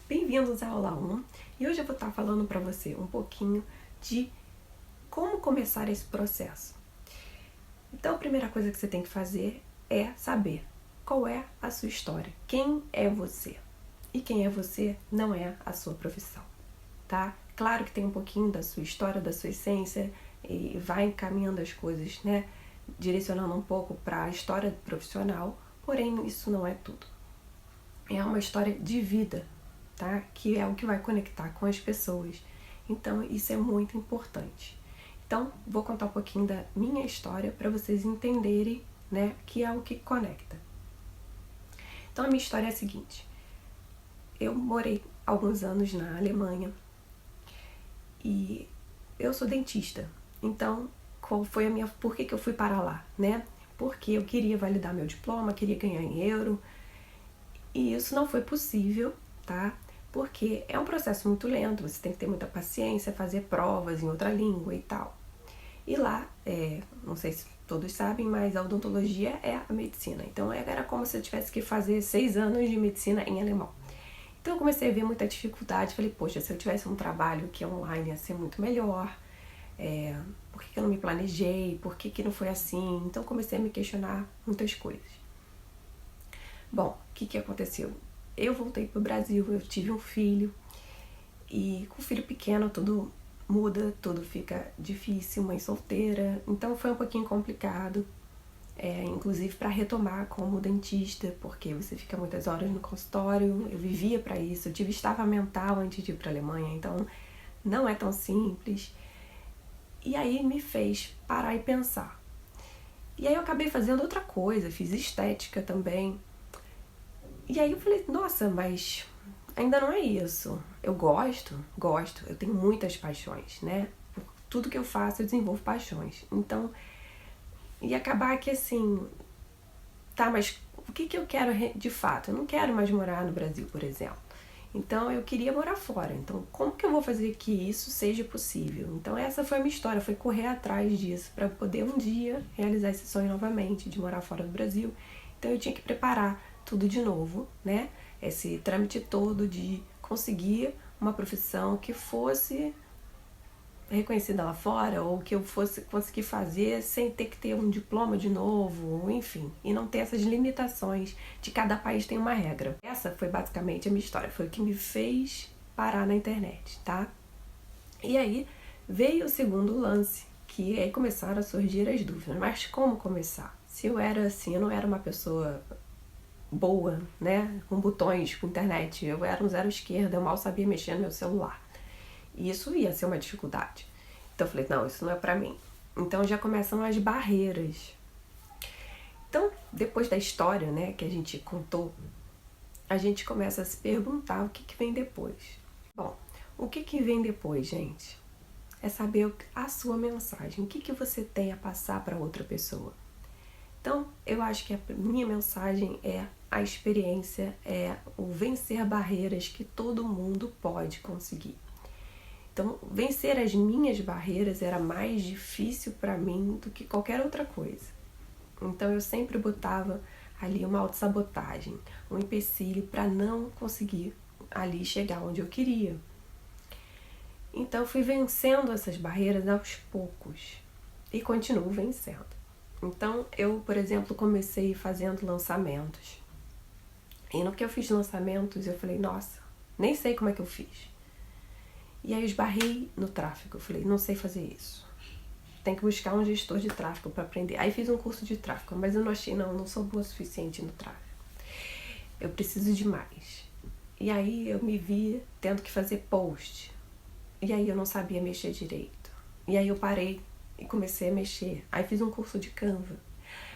Bem-vindos à aula 1 e hoje eu vou estar falando para você um pouquinho de como começar esse processo. Então, a primeira coisa que você tem que fazer é saber qual é a sua história, quem é você. E quem é você não é a sua profissão, tá? Claro que tem um pouquinho da sua história, da sua essência e vai encaminhando as coisas, né? Direcionando um pouco para a história profissional, porém isso não é tudo. É uma história de vida, tá? Que é o que vai conectar com as pessoas. Então, isso é muito importante. Então, vou contar um pouquinho da minha história para vocês entenderem, né, que é o que conecta. Então, a minha história é a seguinte. Eu morei alguns anos na Alemanha e eu sou dentista. Então, por que eu fui para lá, né? Porque eu queria validar meu diploma, queria ganhar em euro. E isso não foi possível, tá? Porque é um processo muito lento, você tem que ter muita paciência, fazer provas em outra língua e tal. E lá, não sei se todos sabem, mas a odontologia é a medicina. Então era como se eu tivesse que fazer 6 anos de medicina em alemão. Então eu comecei a ver muita dificuldade, falei, poxa, se eu tivesse um trabalho que online ia ser muito melhor, por que eu não me planejei, por que não foi assim? Então comecei a me questionar muitas coisas. Bom, o que aconteceu? Eu voltei pro Brasil, eu tive um filho e com filho pequeno tudo muda, tudo fica difícil, mãe solteira, então foi um pouquinho complicado, inclusive para retomar como dentista, porque você fica muitas horas no consultório, eu vivia para isso, eu tive estava mental antes de ir para a Alemanha, então não é tão simples. E aí me fez parar e pensar. E aí eu acabei fazendo outra coisa, fiz estética também. E aí eu falei, nossa, mas ainda não é isso. Eu gosto, eu tenho muitas paixões, né? Por tudo que eu faço eu desenvolvo paixões. Então, e acabar que assim, tá, mas o que eu quero de fato? Eu não quero mais morar no Brasil, por exemplo. Então eu queria morar fora. Então como que eu vou fazer que isso seja possível? Então essa foi a minha história, foi correr atrás disso para poder um dia realizar esse sonho novamente de morar fora do Brasil. Então eu tinha que preparar tudo de novo, né? Esse trâmite todo de conseguir uma profissão que fosse reconhecida lá fora ou que eu fosse conseguir fazer sem ter que ter um diploma de novo, enfim, e não ter essas limitações de cada país tem uma regra. Essa foi basicamente a minha história, foi o que me fez parar na internet, tá? E aí veio o segundo lance, que aí começaram a surgir as dúvidas, mas como começar? Se eu era assim, eu não era uma pessoa boa, né, com botões, com internet, eu era um zero esquerda, eu mal sabia mexer no meu celular. E isso ia ser uma dificuldade. Então eu falei, não, isso não é pra mim. Então já começam as barreiras. Então, depois da história, né, que a gente contou, a gente começa a se perguntar o que vem depois. Bom, o que vem depois, gente? É saber a sua mensagem, o que você tem a passar para outra pessoa. Então, eu acho que a minha mensagem é a experiência, é o vencer barreiras que todo mundo pode conseguir. Então, vencer as minhas barreiras era mais difícil para mim do que qualquer outra coisa. Então, eu sempre botava ali uma autossabotagem, um empecilho para não conseguir ali chegar onde eu queria. Então, eu fui vencendo essas barreiras aos poucos e continuo vencendo. Então, eu, por exemplo, comecei fazendo lançamentos. E no que eu fiz lançamentos, eu falei, nossa, nem sei como é que eu fiz. E aí eu esbarrei no tráfego. Eu falei, não sei fazer isso. Tem que buscar um gestor de tráfego para aprender. Aí fiz um curso de tráfego, mas eu não achei, não sou boa o suficiente no tráfego. Eu preciso de mais. E aí eu me vi tendo que fazer post. E aí eu não sabia mexer direito. E aí eu parei e comecei a mexer. Aí fiz um curso de Canva.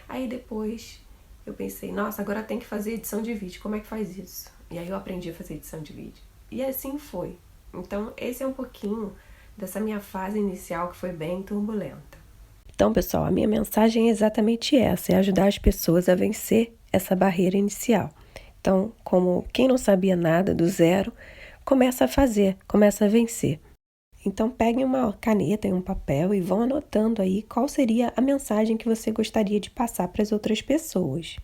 Aí depois eu pensei, nossa, agora tem que fazer edição de vídeo. Como é que faz isso? E aí eu aprendi a fazer edição de vídeo. E assim foi. Então, esse é um pouquinho dessa minha fase inicial que foi bem turbulenta. Então, pessoal, a minha mensagem é exatamente essa, é ajudar as pessoas a vencer essa barreira inicial. Então, como quem não sabia nada do zero, começa a fazer, começa a vencer. Então, peguem uma caneta e um papel e vão anotando aí qual seria a mensagem que você gostaria de passar para as outras pessoas.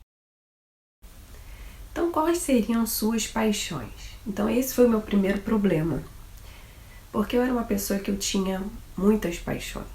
Então, quais seriam suas paixões? Então, esse foi o meu primeiro problema, porque eu era uma pessoa que eu tinha muitas paixões.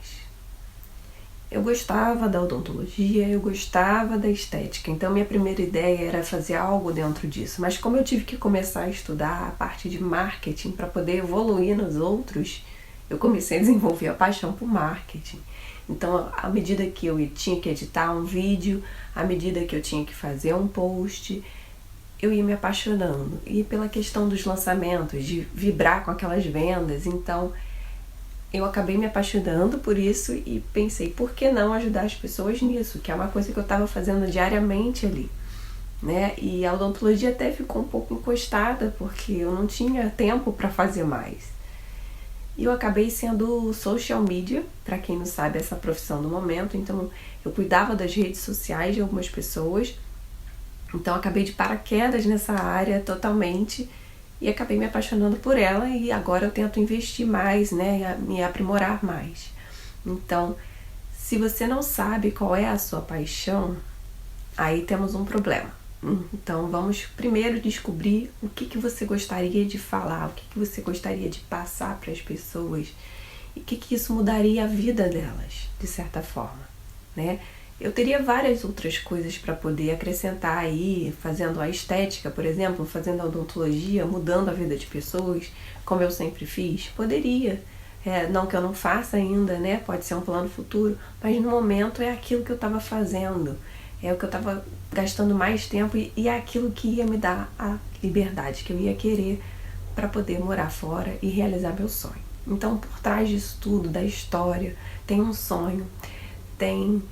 Eu gostava da odontologia, eu gostava da estética, então minha primeira ideia era fazer algo dentro disso. Mas como eu tive que começar a estudar a parte de marketing para poder evoluir nos outros, eu comecei a desenvolver a paixão por marketing. Então, à medida que eu tinha que editar um vídeo, à medida que eu tinha que fazer um post, eu ia me apaixonando. E pela questão dos lançamentos, de vibrar com aquelas vendas, então eu acabei me apaixonando por isso e pensei, por que não ajudar as pessoas nisso? Que é uma coisa que eu estava fazendo diariamente ali, né? E a odontologia até ficou um pouco encostada, porque eu não tinha tempo para fazer mais. E eu acabei sendo social media, para quem não sabe essa profissão do momento, então eu cuidava das redes sociais de algumas pessoas, então acabei de paraquedas nessa área totalmente, e acabei me apaixonando por ela e agora eu tento investir mais, né, me aprimorar mais. Então, se você não sabe qual é a sua paixão, aí temos um problema. Então, vamos primeiro descobrir o que você gostaria de falar, o que você gostaria de passar para as pessoas e o que isso mudaria a vida delas, de certa forma, né? Eu teria várias outras coisas para poder acrescentar aí, fazendo a estética, por exemplo, fazendo a odontologia, mudando a vida de pessoas, como eu sempre fiz. Poderia. Não que eu não faça ainda, né? Pode ser um plano futuro, mas no momento é aquilo que eu estava fazendo. É o que eu estava gastando mais tempo e é aquilo que ia me dar a liberdade que eu ia querer para poder morar fora e realizar meu sonho. Então, por trás disso tudo, da história, tem um sonho, tem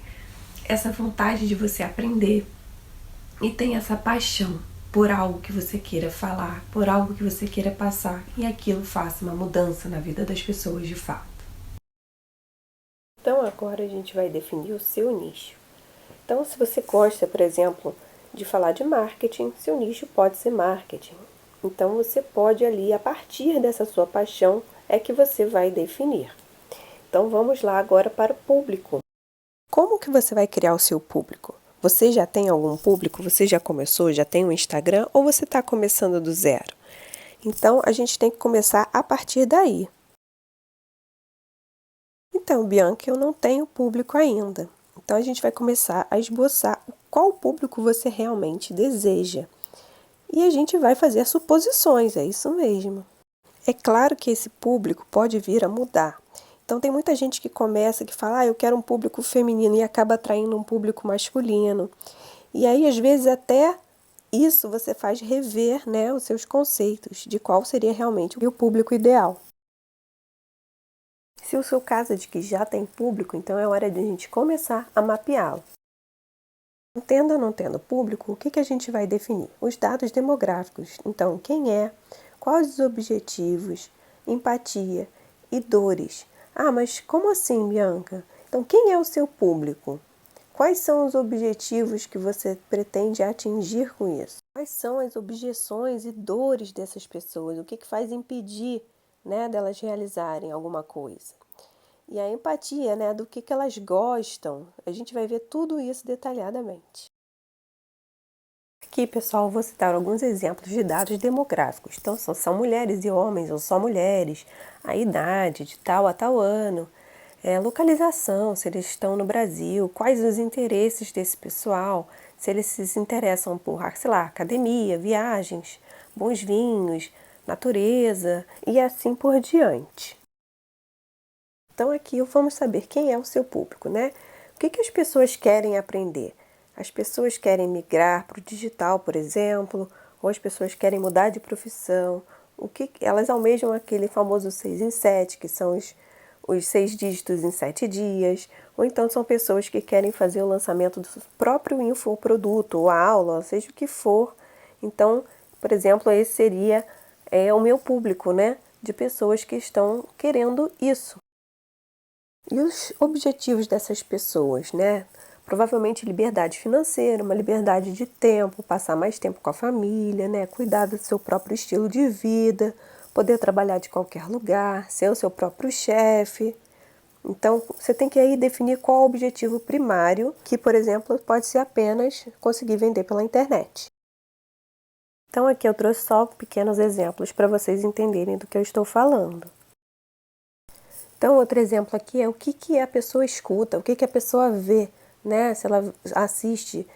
essa vontade de você aprender e tem essa paixão por algo que você queira falar, por algo que você queira passar e aquilo faça uma mudança na vida das pessoas de fato. Então agora a gente vai definir o seu nicho. Então se você gosta, por exemplo, de falar de marketing, seu nicho pode ser marketing. Então você pode ali, a partir dessa sua paixão, é que você vai definir. Então vamos lá agora para o público. Como que você vai criar o seu público? Você já tem algum público? Você já começou? Já tem um Instagram? Ou você está começando do zero? Então, a gente tem que começar a partir daí. Então, Bianca, eu não tenho público ainda. Então, a gente vai começar a esboçar qual público você realmente deseja. E a gente vai fazer suposições, é isso mesmo. É claro que esse público pode vir a mudar. Então tem muita gente que começa, que fala, eu quero um público feminino e acaba atraindo um público masculino. E aí, às vezes, até isso você faz rever, né, os seus conceitos de qual seria realmente o público ideal. Se o seu caso é de que já tem público, então é hora de a gente começar a mapeá-lo. Tendo ou não tendo público, o que a gente vai definir? Os dados demográficos. Então, quem é, quais os objetivos, empatia e dores. Ah, mas como assim, Bianca? Então, quem é o seu público? Quais são os objetivos que você pretende atingir com isso? Quais são as objeções e dores dessas pessoas? O que faz impedir, né, delas realizarem alguma coisa? E a empatia, né, do que elas gostam. A gente vai ver tudo isso detalhadamente. Aqui, pessoal, vou citar alguns exemplos de dados demográficos. Então, são mulheres e homens ou só mulheres, a idade de tal a tal ano, localização, se eles estão no Brasil, quais os interesses desse pessoal, se eles se interessam por, sei lá, academia, viagens, bons vinhos, natureza e assim por diante. Então aqui vamos saber quem é o seu público, né? O que as pessoas querem aprender? As pessoas querem migrar para o digital, por exemplo, ou as pessoas querem mudar de profissão. O que elas almejam aquele famoso 6 em 7, que são os 6 dígitos em 7 dias, ou então são pessoas que querem fazer o lançamento do próprio infoproduto, ou a aula, seja o que for. Então, por exemplo, esse seria o meu público, né? De pessoas que estão querendo isso. E os objetivos dessas pessoas, né? Provavelmente liberdade financeira, uma liberdade de tempo, passar mais tempo com a família, né? Cuidar do seu próprio estilo de vida, poder trabalhar de qualquer lugar, ser o seu próprio chefe. Então, você tem que aí definir qual é o objetivo primário, que, por exemplo, pode ser apenas conseguir vender pela internet. Então aqui eu trouxe só pequenos exemplos para vocês entenderem do que eu estou falando. Então outro exemplo aqui é o que a pessoa escuta, o que a pessoa vê, né? Se ela assiste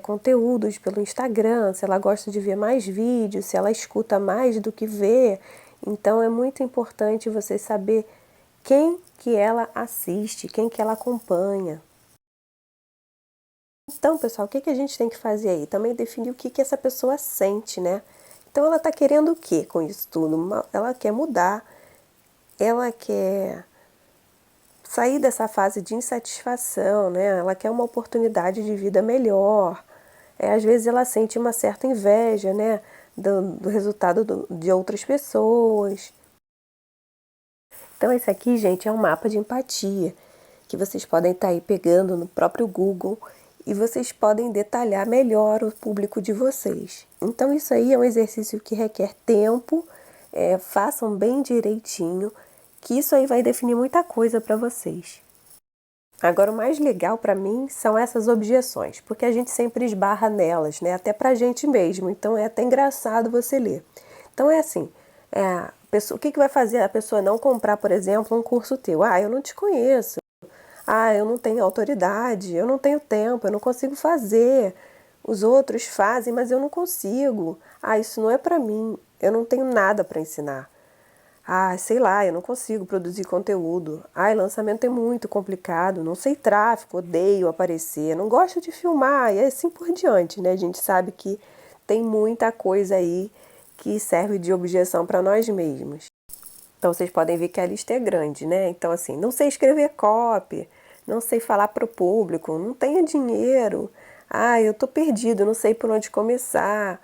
conteúdos pelo Instagram, se ela gosta de ver mais vídeos, se ela escuta mais do que vê. Então é muito importante você saber quem que ela assiste, quem que ela acompanha. Então, pessoal, o que a gente tem que fazer aí? Também definir o que essa pessoa sente, né? Então, ela está querendo o que com isso tudo? Ela quer mudar, ela quer sair dessa fase de insatisfação, né? Ela quer uma oportunidade de vida melhor. Às vezes ela sente uma certa inveja, né? Do resultado de outras pessoas. Então, esse aqui, gente, é um mapa de empatia que vocês podem estar aí pegando no próprio Google e vocês podem detalhar melhor o público de vocês. Então, isso aí é um exercício que requer tempo, façam bem direitinho, que isso aí vai definir muita coisa para vocês. Agora, o mais legal para mim são essas objeções, porque a gente sempre esbarra nelas, né? Até pra gente mesmo, então é até engraçado você ler. Então é assim, o que vai fazer a pessoa não comprar, por exemplo, um curso teu? Ah, eu não te conheço. Ah, eu não tenho autoridade, eu não tenho tempo, eu não consigo fazer. Os outros fazem, mas eu não consigo. Ah, isso não é para mim, eu não tenho nada para ensinar. Ah, sei lá, eu não consigo produzir conteúdo. Ah, lançamento é muito complicado, não sei tráfego, odeio aparecer, não gosto de filmar e assim por diante, né? A gente sabe que tem muita coisa aí que serve de objeção para nós mesmos. Então vocês podem ver que a lista é grande, né? Então assim, não sei escrever copy, não sei falar para o público, não tenho dinheiro. Ah, eu tô perdido, não sei por onde começar.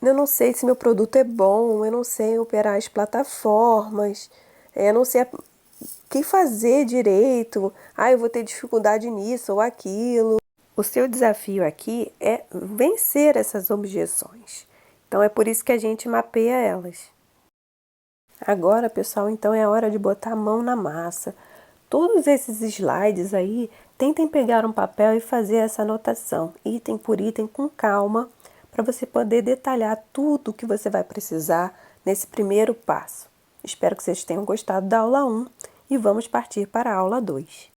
Eu não sei se meu produto é bom, eu não sei operar as plataformas, eu não sei o que fazer direito. Ah, eu vou ter dificuldade nisso ou aquilo. O seu desafio aqui é vencer essas objeções. Então é por isso que a gente mapeia elas. Agora, pessoal, então é hora de botar a mão na massa. Todos esses slides aí, tentem pegar um papel e fazer essa anotação, item por item, com calma, para você poder detalhar tudo que você vai precisar nesse primeiro passo. Espero que vocês tenham gostado da aula 1 e vamos partir para a aula 2.